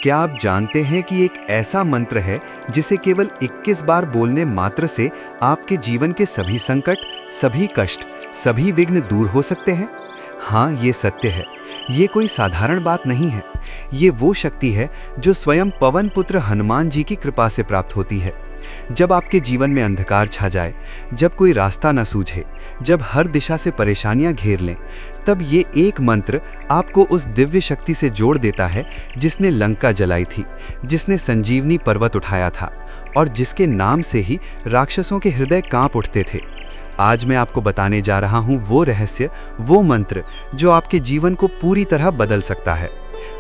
क्या आप जानते हैं कि एक ऐसा मंत्र है जिसे केवल 21 बार बोलने मात्र से आपके जीवन के सभी संकट, सभी कष्ट, सभी विघ्न दूर हो सकते हैं? हाँ, ये सत्य है। ये कोई साधारण बात नहीं है। ये वो शक्ति है जो स्वयं पवन पुत्र हनुमान जी की कृपा से प्राप्त होती है। जब आपके जीवन में अंधकार छा जाए, जब कोई रास्ता न सूझे, जब हर दिशा से परेशानियां घेर लें, तब ये एक मंत्र आपको उस दिव्य शक्ति से जोड़ देता है जिसने लंका जलाई थी, जिसने संजीवनी पर्वत उठाया था और जिसके नाम से ही राक्षसों के हृदय कांप उठते थे। आज मैं आपको बताने जा रहा हूँ वो रहस्य, वो मंत्र जो आपके जीवन को पूरी तरह बदल सकता है।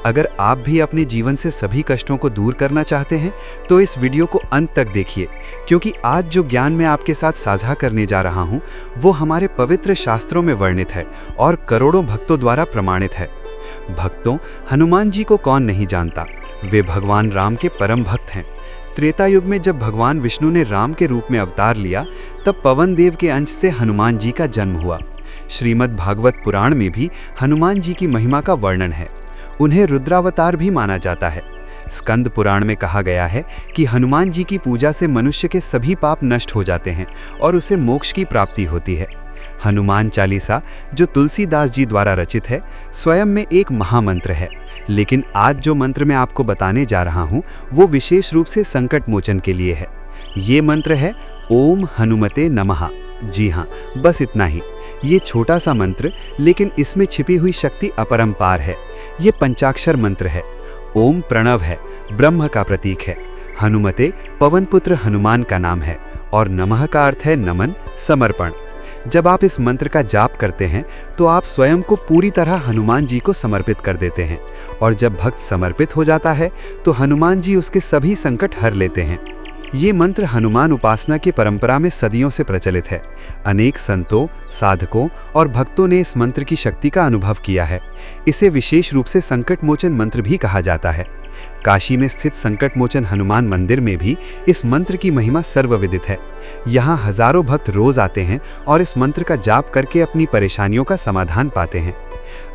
अगर आप भी अपने जीवन से सभी कष्टों को दूर करना चाहते हैं तो इस वीडियो को अंत तक देखिए, क्योंकि आज जो ज्ञान मैं आपके साथ साझा करने जा रहा हूं वो हमारे पवित्र शास्त्रों में वर्णित है और करोड़ों भक्तों द्वारा प्रमाणित है। भक्तों, हनुमान जी को कौन नहीं जानता? वे भगवान राम के परम भक्त हैं। त्रेता युग में जब भगवान विष्णु ने राम के रूप में अवतार लिया, तब पवन देव के अंश से हनुमान जी का जन्म हुआ। श्रीमद् भागवत पुराण में भी हनुमान जी की महिमा का वर्णन है। उन्हें रुद्रावतार भी माना जाता है। स्कंद पुराण में कहा गया है कि हनुमान जी की पूजा से मनुष्य के सभी पाप नष्ट हो जाते हैं और उसे मोक्ष की प्राप्ति होती है। हनुमान चालीसा, जो तुलसीदास जी द्वारा रचित है, स्वयं में एक महामंत्र है। लेकिन आज जो मंत्र मैं आपको बताने जा रहा हूँ वो विशेष रूप से संकट मोचन के लिए है। ये मंत्र है ओम हनुमते नमः। जी हाँ, बस इतना ही। ये छोटा सा मंत्र, लेकिन इसमें छिपी हुई शक्ति अपरंपार है। ये पंचाक्षर मंत्र है। ओम प्रणव है, ब्रह्म का प्रतीक है। हनुमते पवन पुत्र हनुमान का नाम है और नमः का अर्थ है नमन, समर्पण। जब आप इस मंत्र का जाप करते हैं तो आप स्वयं को पूरी तरह हनुमान जी को समर्पित कर देते हैं, और जब भक्त समर्पित हो जाता है तो हनुमान जी उसके सभी संकट हर लेते हैं। ये मंत्र हनुमान उपासना की परंपरा में सदियों से प्रचलित है। अनेक संतों, साधकों और भक्तों ने इस मंत्र की शक्ति का अनुभव किया है। इसे विशेष रूप से संकट मोचन मंत्र भी कहा जाता है। काशी में स्थित संकट मोचन हनुमान मंदिर में भी इस मंत्र की महिमा सर्वविदित है। यहाँ हजारों भक्त रोज आते हैं और इस मंत्र का जाप करके अपनी परेशानियों का समाधान पाते हैं।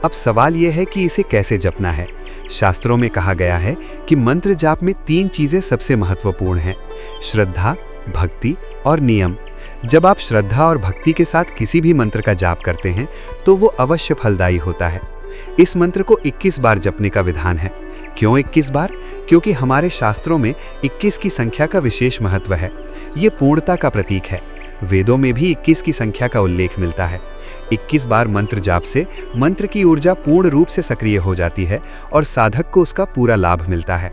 अब सवाल यह है कि इसे कैसे जपना है। शास्त्रों में कहा गया है कि मंत्र जाप में 3 चीजें सबसे महत्वपूर्ण हैं: श्रद्धा, भक्ति और नियम। जब आप श्रद्धा और भक्ति के साथ किसी भी मंत्र का जाप करते हैं तो वो अवश्य फलदायी होता है। इस मंत्र को 21 बार जपने का विधान है। क्यों 21 बार? क्योंकि हमारे शास्त्रों में 21 की संख्या का विशेष महत्व है। ये पूर्णता का प्रतीक है। वेदों में भी 21 की संख्या का उल्लेख मिलता है। 21 बार मंत्र जाप से मंत्र की ऊर्जा पूर्ण रूप से सक्रिय हो जाती है और साधक को उसका पूरा लाभ मिलता है।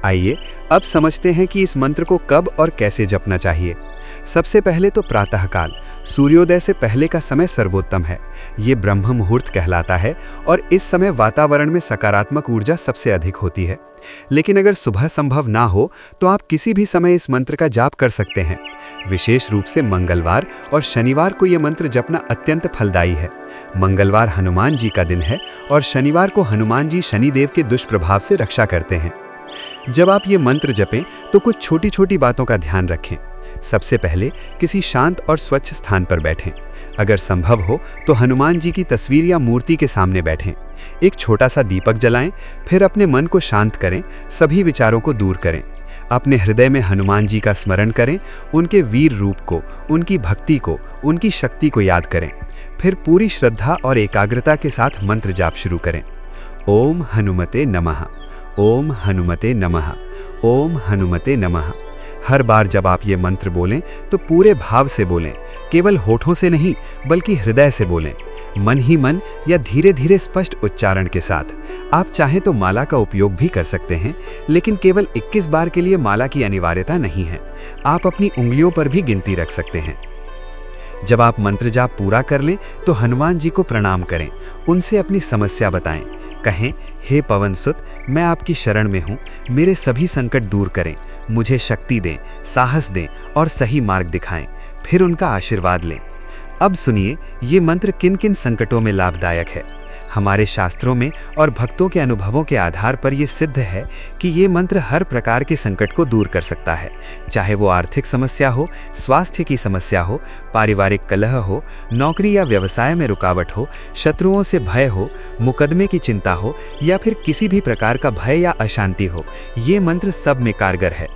आइए अब समझते हैं कि इस मंत्र को कब और कैसे जपना चाहिए। सबसे पहले तो प्रातःकाल, सूर्योदय से पहले का समय सर्वोत्तम है। ये ब्रह्म मुहूर्त कहलाता है और इस समय वातावरण में सकारात्मक ऊर्जा सबसे अधिक होती है। लेकिन अगर सुबह संभव ना हो तो आप किसी भी समय इस मंत्र का जाप कर सकते हैं। विशेष रूप से मंगलवार और शनिवार को यह मंत्र जपना अत्यंत फलदायी है। मंगलवार हनुमान जी का दिन है और शनिवार को हनुमान जी शनिदेव के दुष्प्रभाव से रक्षा करते हैं। जब आप ये मंत्र जपें तो कुछ छोटी छोटी बातों का ध्यान रखें। सबसे पहले किसी शांत और स्वच्छ स्थान पर बैठें। अगर संभव हो तो हनुमान जी की तस्वीर या मूर्ति के सामने बैठें। एक छोटा सा दीपक जलाएं, फिर अपने मन को शांत करें, सभी विचारों को दूर करें। अपने हृदय में हनुमान जी का स्मरण करें, उनके वीर रूप को, उनकी भक्ति को, उनकी शक्ति को याद करें। फिर पूरी श्रद्धा और एकाग्रता के साथ मंत्र जाप शुरू करें। ओम हनुमते नमः, ओम हनुमते नमः, ओम हनुमते नमः। हर बार जब आप ये मंत्र बोलें तो पूरे भाव से बोलें, केवल होठों से नहीं बल्कि हृदय से बोलें, मन ही मन या धीरे धीरे स्पष्ट उच्चारण के साथ। आप चाहें तो माला का उपयोग भी कर सकते हैं, लेकिन केवल 21 बार के लिए माला की अनिवार्यता नहीं है। आप अपनी उंगलियों पर भी गिनती रख सकते हैं। जब आप मंत्र जाप पूरा कर लें तो हनुमान जी को प्रणाम करें, उनसे अपनी समस्या बताएं। कहें, हे पवन सुत, मैं आपकी शरण में हूँ, मेरे सभी संकट दूर करें, मुझे शक्ति दें, साहस दें और सही मार्ग दिखाएं। फिर उनका आशीर्वाद लें। अब सुनिए ये मंत्र किन किन संकटों में लाभदायक है। हमारे शास्त्रों में और भक्तों के अनुभवों के आधार पर यह सिद्ध है कि ये मंत्र हर प्रकार के संकट को दूर कर सकता है, चाहे वो आर्थिक समस्या हो, स्वास्थ्य की समस्या हो, पारिवारिक कलह हो, नौकरी या व्यवसाय में रुकावट हो, शत्रुओं से भय हो, मुकदमे की चिंता हो या फिर किसी भी प्रकार का भय या अशांति हो। ये मंत्र सब में कारगर है।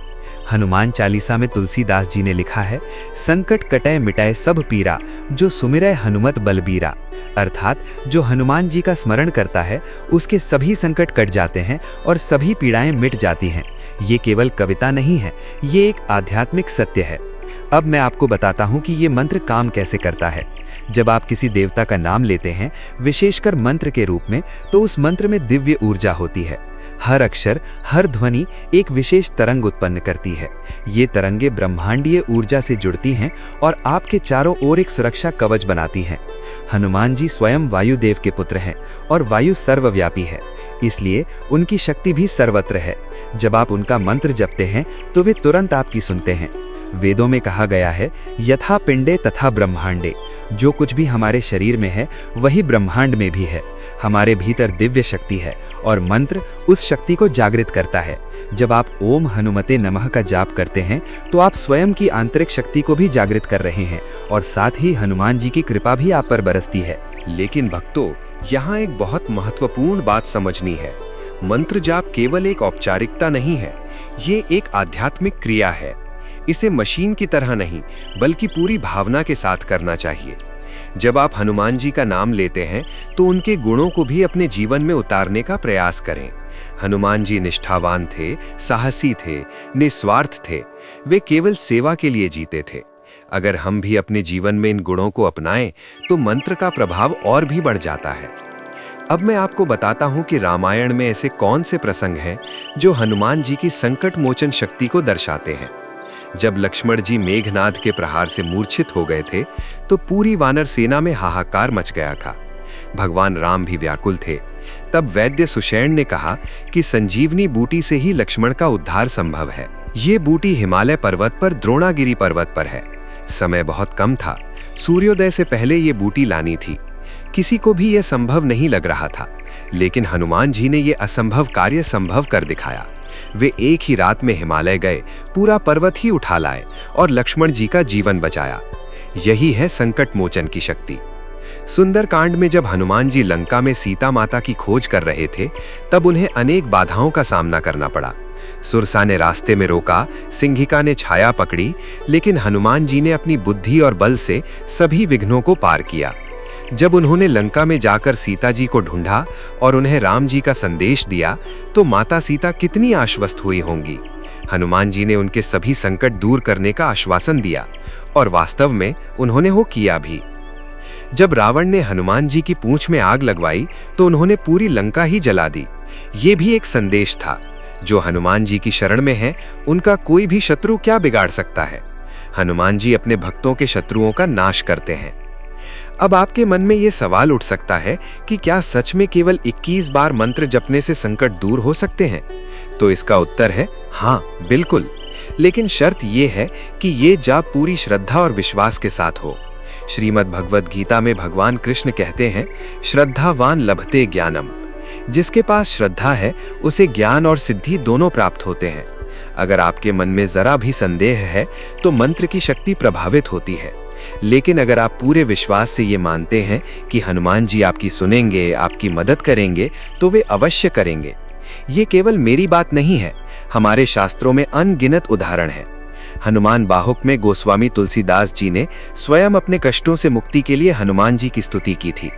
हनुमान चालीसा में तुलसीदास जी ने लिखा है, संकट कटय मिटाए सब पीरा, जो सुमिरै हनुमत बलबीरा। अर्थात जो हनुमान जी का स्मरण करता है उसके सभी संकट कट जाते हैं और सभी पीड़ाएं मिट जाती हैं। ये केवल कविता नहीं है, ये एक आध्यात्मिक सत्य है। अब मैं आपको बताता हूँ कि ये मंत्र काम कैसे करता है। जब आप किसी देवता का नाम लेते हैं, विशेषकर मंत्र के रूप में, तो उस मंत्र में दिव्य ऊर्जा होती है। हर अक्षर, हर ध्वनि एक विशेष तरंग उत्पन्न करती है। ये तरंगे ब्रह्मांडीय ऊर्जा से जुड़ती हैं और आपके चारों ओर एक सुरक्षा कवच बनाती हैं। हनुमान जी स्वयं वायुदेव के पुत्र हैं और वायु सर्वव्यापी है, इसलिए उनकी शक्ति भी सर्वत्र है। जब आप उनका मंत्र जपते हैं तो वे तुरंत आपकी सुनते हैं। वेदों में कहा गया है, यथा पिंडे तथा ब्रह्मांडे। जो कुछ भी हमारे शरीर में है वही ब्रह्मांड में भी है। हमारे भीतर दिव्य शक्ति है और मंत्र उस शक्ति को जागृत करता है। जब आप ओम हनुमते नमः का जाप करते हैं तो आप स्वयं की आंतरिक शक्ति को भी जागृत कर रहे हैं और साथ ही हनुमान जी की कृपा भी आप पर बरसती है। लेकिन भक्तों, यहाँ एक बहुत महत्वपूर्ण बात समझनी है। मंत्र जाप केवल एक औपचारिकता नहीं है, ये एक आध्यात्मिक क्रिया है। इसे मशीन की तरह नहीं बल्कि पूरी भावना के साथ करना चाहिए। जब आप हनुमान जी का नाम लेते हैं तो उनके गुणों को भी अपने जीवन में उतारने का प्रयास करें। हनुमान जी निष्ठावान थे, साहसी थे, निस्वार्थ थे। वे केवल सेवा के लिए जीते थे। अगर हम भी अपने जीवन में इन गुणों को अपनाएं तो मंत्र का प्रभाव और भी बढ़ जाता है। अब मैं आपको बताता हूं कि रामायण में ऐसे कौन से प्रसंग हैं जो हनुमान जी की संकट मोचन शक्ति को दर्शाते हैं। जब लक्ष्मण जी मेघनाद के प्रहार से मूर्छित हो गए थे तो पूरी वानर सेना में हाहाकार मच गया था। भगवान राम भी व्याकुल थे। तब वैद्य सुषेण ने कहा कि संजीवनी बूटी से ही लक्ष्मण का उद्धार संभव है। ये बूटी हिमालय पर्वत पर द्रोणागिरी पर्वत पर है। समय बहुत कम था, सूर्योदय से पहले ये बूटी लानी थी। किसी को भी यह संभव नहीं लग रहा था, लेकिन हनुमान जी ने यह असंभव कार्य संभव कर दिखाया। वे एक ही रात में हिमालय गए, पूरा पर्वत ही उठा लाए और लक्ष्मण जी का जीवन बचाया। यही है संकट मोचन की शक्ति। सुंदरकांड में जब हनुमान जी लंका में सीता माता की खोज कर रहे थे, तब उन्हें अनेक बाधाओं का सामना करना पड़ा। सुरसा ने रास्ते में रोका, सिंहिका ने छाया पकड़ी, लेकिन हनुमान जी ने अपनी बुद्धि और बल से सभी विघ्नों को पार किया। जब उन्होंने लंका में जाकर सीता जी को ढूंढा और उन्हें राम जी का संदेश दिया तो माता सीता कितनी आश्वस्त हुई होंगी। हनुमान जी ने उनके सभी संकट दूर करने का आश्वासन दिया और वास्तव में उन्होंने वो किया भी। जब रावण ने हनुमान जी की पूंछ में आग लगवाई तो उन्होंने पूरी लंका ही जला दी। ये भी एक संदेश था, जो हनुमान जी की शरण में है उनका कोई भी शत्रु क्या बिगाड़ सकता है। हनुमान जी अपने भक्तों के शत्रुओं का नाश करते हैं। अब आपके मन में ये सवाल उठ सकता है कि क्या सच में केवल 21 बार मंत्र जपने से संकट दूर हो सकते हैं? तो इसका उत्तर है हाँ, बिल्कुल। लेकिन शर्त यह है कि ये जाप पूरी श्रद्धा और विश्वास के साथ हो। श्रीमद् भगवद गीता में भगवान कृष्ण कहते हैं, श्रद्धावान लभते ज्ञानम। जिसके पास श्रद्धा है उसे ज्ञान और सिद्धि दोनों प्राप्त होते हैं। अगर आपके मन में जरा भी संदेह है तो मंत्र की शक्ति प्रभावित होती है। लेकिन अगर आप पूरे विश्वास से ये मानते हैं कि हनुमान जी आपकी सुनेंगे, आपकी मदद करेंगे, तो वे अवश्य करेंगे। ये केवल मेरी बात नहीं है, हमारे शास्त्रों में अनगिनत उदाहरण है। हनुमान बाहुक में गोस्वामी तुलसीदास जी ने स्वयं अपने कष्टों से मुक्ति के लिए हनुमान जी की स्तुति की थी।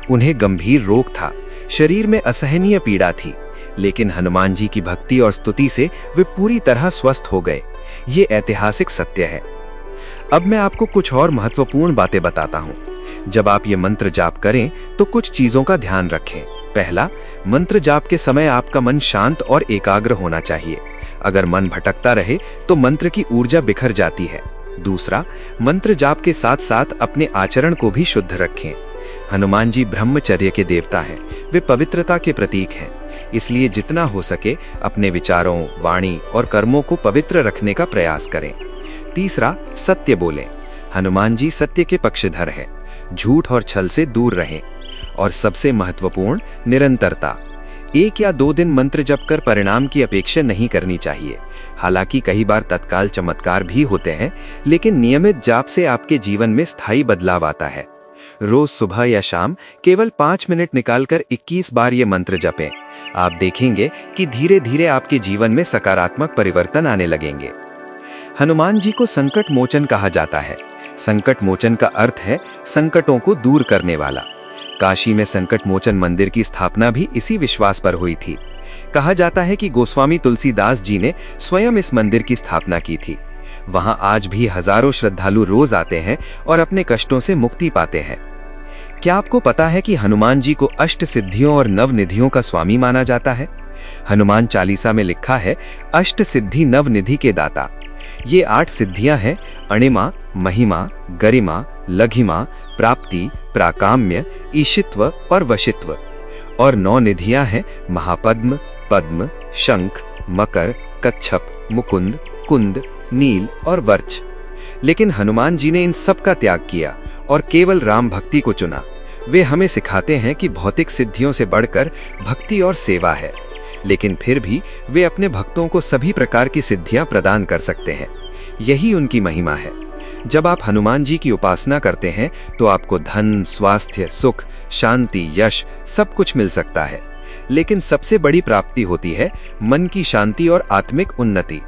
उन्हें गंभीर रोग था, शरीर में असहनीय पीड़ा थी, लेकिन हनुमान जी की भक्ति और स्तुति से वे पूरी तरह स्वस्थ हो गए। ये ऐतिहासिक सत्य है। अब मैं आपको कुछ और महत्वपूर्ण बातें बताता हूँ। जब आप ये मंत्र जाप करें तो कुछ चीजों का ध्यान रखें। पहला, मंत्र जाप के समय आपका मन शांत और एकाग्र होना चाहिए। अगर मन भटकता रहे तो मंत्र की ऊर्जा बिखर जाती है। दूसरा, मंत्र जाप के साथ साथ अपने आचरण को भी शुद्ध रखें। हनुमान जी ब्रह्मचर्य के देवता हैं, वे पवित्रता के प्रतीक हैं। इसलिए जितना हो सके अपने विचारों, वाणी और कर्मों को पवित्र रखने का प्रयास करें। तीसरा, सत्य बोलें। हनुमान जी सत्य के पक्षधर हैं। झूठ और छल से दूर रहें। और सबसे महत्वपूर्ण, निरंतरता। 1 या 2 दिन मंत्र जप कर परिणाम की अपेक्षा नहीं करनी चाहिए। हालांकि कई बार तत्काल चमत्कार भी होते हैं, लेकिन नियमित जाप से आपके जीवन में स्थायी बदलाव आता है। रोज सुबह या शाम केवल 5 मिनट निकालकर 21 बार ये मंत्र जपें। आप देखेंगे कि धीरे धीरे आपके जीवन में सकारात्मक परिवर्तन आने लगेंगे। हनुमान जी को संकट मोचन कहा जाता है। संकट मोचन का अर्थ है संकटों को दूर करने वाला। काशी में संकट मोचन मंदिर की स्थापना भी इसी विश्वास पर हुई थी। कहा जाता है कि गोस्वामी तुलसीदास जी ने स्वयं इस मंदिर की स्थापना की थी। वहां आज भी हजारों श्रद्धालु रोज आते हैं और अपने कष्टों से मुक्ति पाते हैं। क्या आपको पता है कि हनुमान जी को अष्ट सिद्धियों और नव निधियों का स्वामी माना जाता है? हनुमान चालीसा में लिखा है, अष्ट सिद्धि नव निधि के दाता। ये 8 सिद्धियां हैं: अणिमा, महिमा, गरिमा, लघिमा, प्राप्ति, प्राकाम्य, ईशित्व और वशित्व। और 9 निधियां हैं: महापद्म, पद्म, शंख, मकर, कच्छप, मुकुंद, कुंद, नील और वर्च। लेकिन हनुमान जी ने इन सब का त्याग किया और केवल राम भक्ति को चुना। वे हमें सिखाते हैं कि भौतिक सिद्धियों से बढ़कर भक्ति और सेवा है, लेकिन फिर भी वे अपने भक्तों को सभी प्रकार की सिद्धियां प्रदान कर सकते हैं। यही उनकी महिमा है। जब आप हनुमान जी की उपासना करते हैं तो आपको धन, स्वास्थ्य, सुख, शांति, यश सब कुछ मिल सकता है, लेकिन सबसे बड़ी प्राप्ति होती है मन की शांति और आत्मिक उन्नति।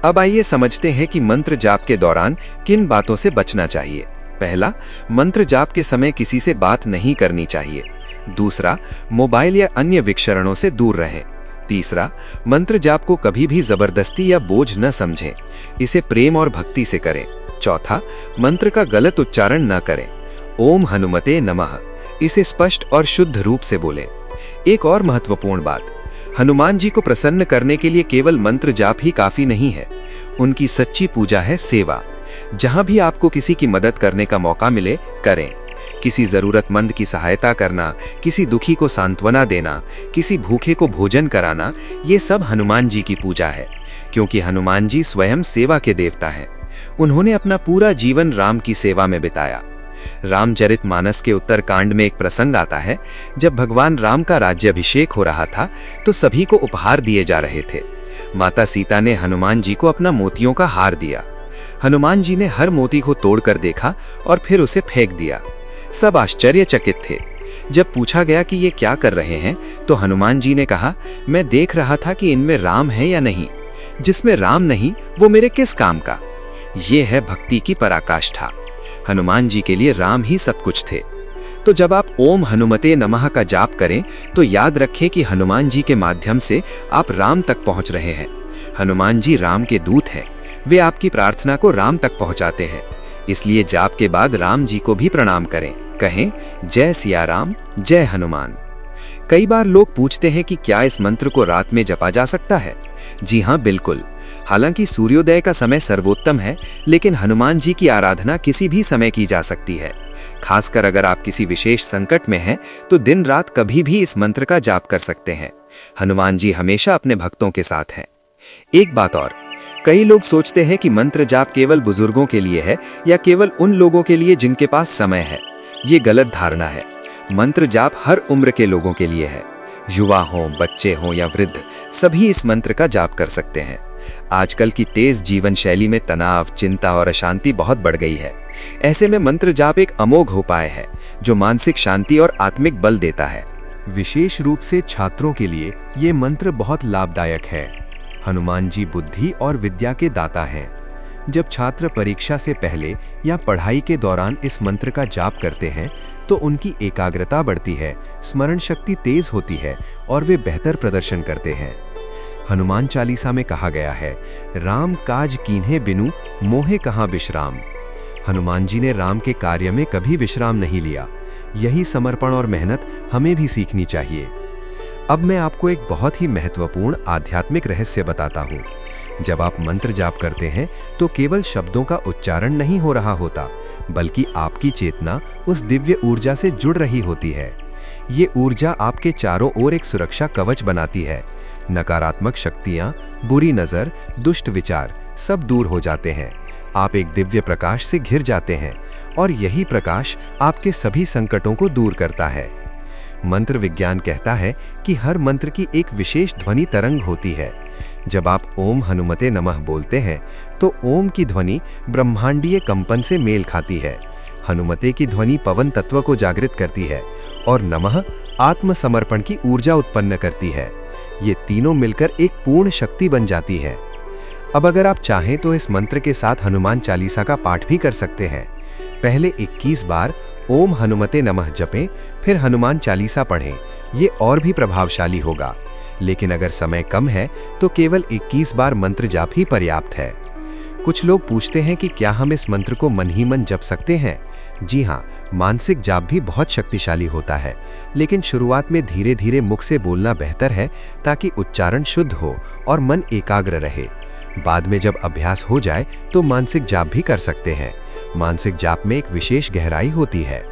अब आइए समझते हैं कि मंत्र जाप के दौरान किन बातों से बचना चाहिए। पहला, मंत्र जाप के समय किसी से बात नहीं करनी चाहिए। दूसरा, मोबाइल या अन्य विक्षरणों से दूर रहें। तीसरा, मंत्र जाप को कभी भी जबरदस्ती या बोझ न समझें, इसे प्रेम और भक्ति से करें। चौथा, मंत्र का गलत उच्चारण न करें। ओम हनुमते नमः, इसे स्पष्ट और शुद्ध रूप से बोलें। एक और महत्वपूर्ण बात, हनुमान जी को प्रसन्न करने के लिए केवल मंत्र जाप ही काफी नहीं है। उनकी सच्ची पूजा है सेवा। जहां भी आपको किसी की मदद करने का मौका मिले, करें। किसी जरूरतमंद की सहायता करना, किसी दुखी को सांत्वना देना, किसी भूखे को भोजन कराना, ये सब हनुमान जी की पूजा है, क्योंकि हनुमान जी स्वयं सेवा के देवता हैं। उन्होंने अपना पूरा जीवन राम की सेवा में बिताया। रामचरितमानस के उत्तर कांड में एक प्रसंग आता है, जब भगवान राम का राज्याभिषेक हो रहा था तो सभी को उपहार दिए जा रहे थे। माता सीता ने हनुमान जी को अपना मोतियों का हार दिया। हनुमान जी ने हर मोती को तोड़कर देखा और फिर उसे फेंक दिया। सब आश्चर्यचकित थे। जब पूछा गया कि ये क्या कर रहे हैं, तो हनुमान जी ने कहा, मैं देख रहा था कि इनमें राम है या नहीं। जिसमें राम नहीं वो मेरे किस काम का। ये है भक्ति की पराकाष्ठा। हनुमान जी के लिए राम ही सब कुछ थे। तो जब आप ओम हनुमते नमः का जाप करें तो याद रखें कि हनुमान जी के माध्यम से आप राम तक पहुंच रहे हैं। हनुमान जी राम के दूत हैं। वे आपकी प्रार्थना को राम तक पहुंचाते हैं। इसलिए जाप के बाद राम जी को भी प्रणाम करें। कहें, जय सिया राम, जय हनुमान। कई बार लोग पूछते हैं कि क्या इस मंत्र को रात में जपा जा सकता है? जी हाँ, बिल्कुल। हालांकि सूर्योदय का समय सर्वोत्तम है, लेकिन हनुमान जी की आराधना किसी भी समय की जा सकती है। खासकर अगर आप किसी विशेष संकट में हैं, तो दिन रात कभी भी इस मंत्र का जाप कर सकते हैं। हनुमान जी हमेशा अपने भक्तों के साथ हैं। एक बात और, कई लोग सोचते हैं कि मंत्र जाप केवल बुजुर्गों के लिए है या केवल उन लोगों के लिए जिनके पास समय है। ये गलत धारणा है। मंत्र जाप हर उम्र के लोगों के लिए है। युवा हों, बच्चे हों या वृद्ध, सभी इस मंत्र का जाप कर सकते हैं। आजकल की तेज जीवन शैली में तनाव, चिंता और अशांति बहुत बढ़ गई है। ऐसे में मंत्र जाप एक अमोघ उपाय है जो मानसिक शांति और आत्मिक बल देता है। विशेष रूप से छात्रों के लिए ये मंत्र बहुत लाभदायक है। हनुमान जी बुद्धि और विद्या के दाता हैं। जब छात्र परीक्षा से पहले या पढ़ाई के दौरान इस मंत्र का जाप करते हैं तो उनकी एकाग्रता बढ़ती है, स्मरण शक्ति तेज होती है और वे बेहतर प्रदर्शन करते हैं। हनुमान चालीसा में कहा गया है, राम काज कीन्हे बिनु मोहे कहाँ विश्राम। हनुमान जी ने राम के कार्य में कभी विश्राम नहीं लिया। यही समर्पण और मेहनत हमें भी सीखनी चाहिए। अब मैं आपको एक बहुत ही महत्वपूर्ण आध्यात्मिक रहस्य बताता हूँ। जब आप मंत्र जाप करते हैं तो केवल शब्दों का उच्चारण नहीं हो रहा होता, बल्कि आपकी चेतना उस दिव्य ऊर्जा से जुड़ रही होती है। ये ऊर्जा आपके चारों ओर एक सुरक्षा कवच बनाती है। नकारात्मक शक्तियाँ, बुरी नज़र, दुष्ट विचार सब दूर हो जाते हैं। आप एक दिव्य प्रकाश से घिर जाते हैं और यही प्रकाश आपके सभी संकटों को दूर करता है। मंत्र विज्ञान कहता है कि हर मंत्र की एक विशेष ध्वनि तरंग होती है। जब आप ओम हनुमते नमः बोलते हैं तो ओम की ध्वनि ब्रह्मांडीय कंपन से मेल खाती है, हनुमते की ध्वनि पवन तत्व को जागृत करती है और नमः आत्मसमर्पण की ऊर्जा उत्पन्न करती है। ये तीनों मिलकर एक पूर्ण शक्ति बन जाती है। अब अगर आप चाहें तो इस मंत्र के साथ हनुमान चालीसा का पाठ भी कर सकते हैं। पहले 21 बार ओम हनुमते नमः जपें, फिर हनुमान चालीसा पढ़ें। ये और भी प्रभावशाली होगा। लेकिन अगर समय कम है तो केवल 21 बार मंत्र जाप ही पर्याप्त है। कुछ लोग पूछते हैं कि क्या हम इस मंत्र को मन ही मन जप सकते हैं? जी हाँ, मानसिक जाप भी बहुत शक्तिशाली होता है, लेकिन शुरुआत में धीरे धीरे मुख से बोलना बेहतर है ताकि उच्चारण शुद्ध हो और मन एकाग्र रहे। बाद में जब अभ्यास हो जाए तो मानसिक जाप भी कर सकते हैं। मानसिक जाप में एक विशेष गहराई होती है।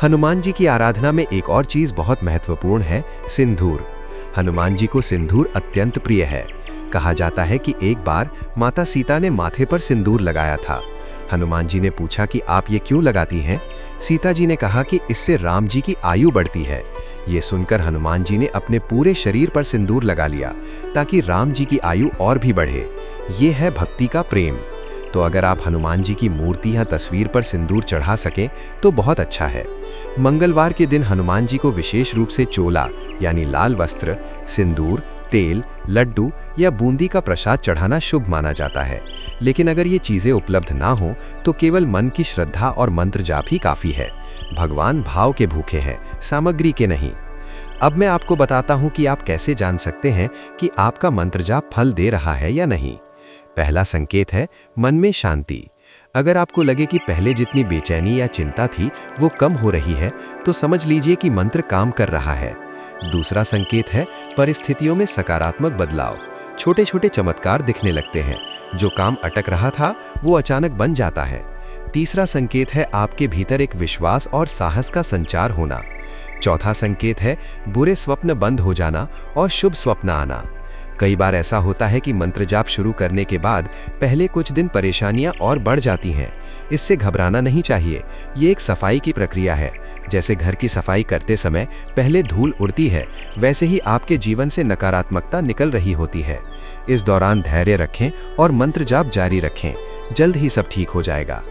हनुमान जी की आराधना में एक और चीज बहुत महत्वपूर्ण है, सिंदूर। हनुमान जी को सिंदूर अत्यंत प्रिय है। कहा जाता है कि एक बार माता सीता ने माथे पर सिंदूर लगाया था। हनुमान जी ने पूछा कि आप ये क्यों लगाती हैं? सीता जी ने कहा कि इससे राम जी की आयु बढ़ती है। ये सुनकर हनुमान जी ने अपने पूरे शरीर पर सिंदूर लगा लिया ताकि राम जी की आयु और भी बढ़े। ये है भक्ति का प्रेम। तो अगर आप हनुमान जी की मूर्ति या तस्वीर पर सिंदूर चढ़ा सकें तो बहुत अच्छा है। मंगलवार के दिन हनुमान जी को विशेष रूप से चोला यानी लाल वस्त्र, सिंदूर, तेल, लड्डू या बूंदी का प्रसाद चढ़ाना शुभ माना जाता है। लेकिन अगर ये चीजें उपलब्ध ना हो तो केवल मन की श्रद्धा और मंत्र जाप ही काफी है। भगवान भाव के भूखे हैं, सामग्री के नहीं। अब मैं आपको बताता हूं कि आप कैसे जान सकते हैं कि आपका मंत्र जाप फल दे रहा है या नहीं। पहला संकेत है मन में शांति। अगर आपको लगे कि पहले जितनी बेचैनी या चिंता थी वो कम हो रही है तो समझ लीजिए कि मंत्र काम कर रहा है। दूसरा संकेत है परिस्थितियों में सकारात्मक बदलाव। छोटे छोटे चमत्कार दिखने लगते हैं। जो काम अटक रहा था वो अचानक बन जाता है। तीसरा संकेत है आपके भीतर एक विश्वास और साहस का संचार होना। चौथा संकेत है बुरे स्वप्न बंद हो जाना और शुभ स्वप्न आना। कई बार ऐसा होता है कि मंत्र जाप शुरू करने के बाद पहले कुछ दिन परेशानियां और बढ़ जाती हैं। इससे घबराना नहीं चाहिए। ये एक सफाई की प्रक्रिया है। जैसे घर की सफाई करते समय पहले धूल उड़ती है, वैसे ही आपके जीवन से नकारात्मकता निकल रही होती है। इस दौरान धैर्य रखें और मंत्र जाप जारी रखें। जल्द ही सब ठीक हो जाएगा।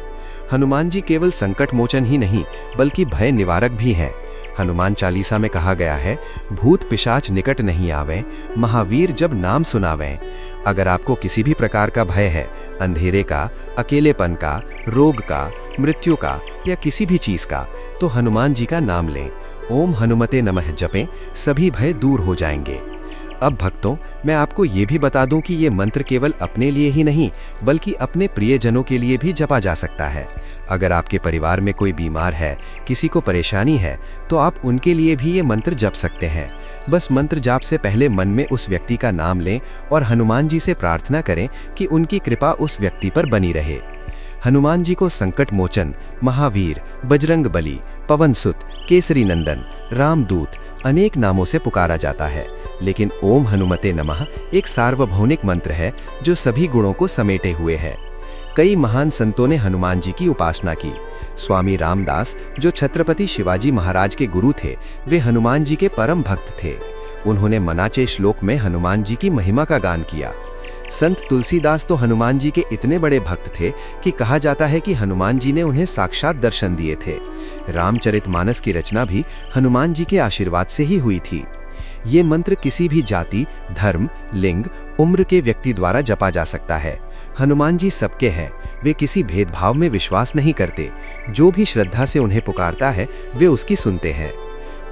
हनुमान जी केवल संकट मोचन ही नहीं बल्कि भय निवारक भी हैं। हनुमान चालीसा में कहा गया है, भूत पिशाच निकट नहीं आवें, महावीर जब नाम सुनावें। अगर आपको किसी भी प्रकार का भय है, अंधेरे का, अकेलेपन का, रोग का, मृत्यु का या किसी भी चीज का, तो हनुमान जी का नाम लें। ओम हनुमते नमः जपें, सभी भय दूर हो जाएंगे। अब भक्तों, मैं आपको ये भी बता दूं कि ये मंत्र केवल अपने लिए ही नहीं बल्कि अपने प्रियजनों के लिए भी जपा जा सकता है। अगर आपके परिवार में कोई बीमार है, किसी को परेशानी है, तो आप उनके लिए भी ये मंत्र जप सकते हैं। बस मंत्र जाप से पहले मन में उस व्यक्ति का नाम लें और हनुमान जी से प्रार्थना करें कि उनकी कृपा उस व्यक्ति पर बनी रहे। हनुमान जी को संकट मोचन, महावीर, बजरंग बली, पवन सुत, केसरी नंदन, रामदूत अनेक नामों से पुकारा जाता है, लेकिन ओम हनुमते नमः एक सार्वभौमिक मंत्र है जो सभी गुणों को समेटे हुए है। कई महान संतों ने हनुमान जी की उपासना की। स्वामी रामदास, जो छत्रपति शिवाजी महाराज के गुरु थे, वे हनुमान जी के परम भक्त थे। उन्होंने मनाचे श्लोक में हनुमान जी की महिमा का गान किया। संत तुलसीदास तो हनुमान जी के इतने बड़े भक्त थे कि कहा जाता है कि हनुमान जी ने उन्हें साक्षात दर्शन दिए थे। रामचरितमानस की रचना भी हनुमान जी के आशीर्वाद से ही हुई थी। ये मंत्र किसी भी जाति, धर्म, लिंग, उम्र के व्यक्ति द्वारा जपा जा सकता है। हनुमान जी सबके हैं। वे किसी भेदभाव में विश्वास नहीं करते। जो भी श्रद्धा से उन्हें पुकारता है वे उसकी सुनते हैं।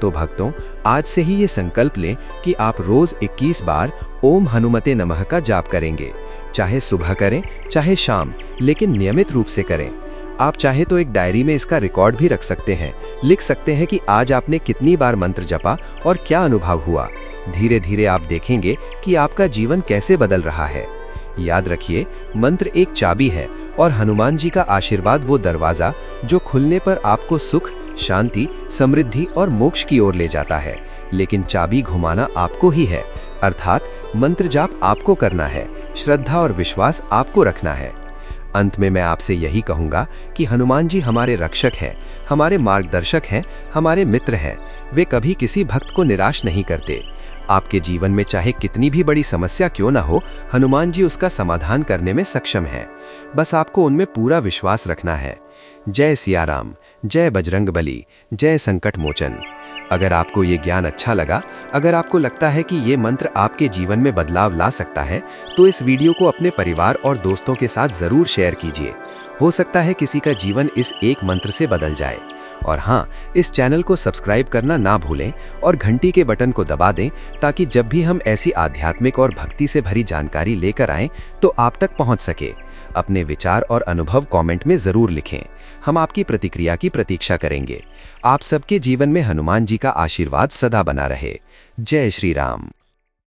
तो भक्तों, आज से ही ये संकल्प लें कि आप रोज 21 बार ओम हनुमते नमः का जाप करेंगे। चाहे सुबह करें चाहे शाम, लेकिन नियमित रूप से करें। आप चाहे तो एक डायरी में इसका रिकॉर्ड भी रख सकते हैं। लिख सकते हैं कि आज आपने कितनी बार मंत्र जपा और क्या अनुभव हुआ। धीरे धीरे आप देखेंगे कि आपका जीवन कैसे बदल रहा है। याद रखिए, मंत्र एक चाबी है और हनुमान जी का आशीर्वाद वो दरवाजा जो खुलने पर आपको सुख, शांति, समृद्धि और मोक्ष की ओर ले जाता है। लेकिन चाबी घुमाना आपको ही है, अर्थात मंत्र जाप आपको करना है, श्रद्धा और विश्वास आपको रखना है। अंत में मैं आपसे यही कहूँगा कि हनुमान जी हमारे रक्षक हैं, हमारे मार्गदर्शक हैं, हमारे मित्र हैं। वे कभी किसी भक्त को निराश नहीं करते। आपके जीवन में चाहे कितनी भी बड़ी समस्या क्यों ना हो, हनुमान जी उसका समाधान करने में सक्षम हैं। बस आपको उनमें पूरा विश्वास रखना है। जय सिया राम, जय बजरंगबली, जय संकट मोचन। अगर आपको ये ज्ञान अच्छा लगा, अगर आपको लगता है कि ये मंत्र आपके जीवन में बदलाव ला सकता है, तो इस वीडियो को अपने परिवार और दोस्तों के साथ जरूर शेयर कीजिए। हो सकता है किसी का जीवन इस एक मंत्र से बदल जाए। और हाँ, इस चैनल को सब्सक्राइब करना ना भूलें और घंटी के बटन को दबा दें, ताकि जब भी हम ऐसी आध्यात्मिक और भक्ति से भरी जानकारी लेकर आएं तो आप तक पहुंच सके। अपने विचार और अनुभव कमेंट में जरूर लिखें। हम आपकी प्रतिक्रिया की प्रतीक्षा करेंगे। आप सबके जीवन में हनुमान जी का आशीर्वाद सदा बना रहे। जय श्री राम।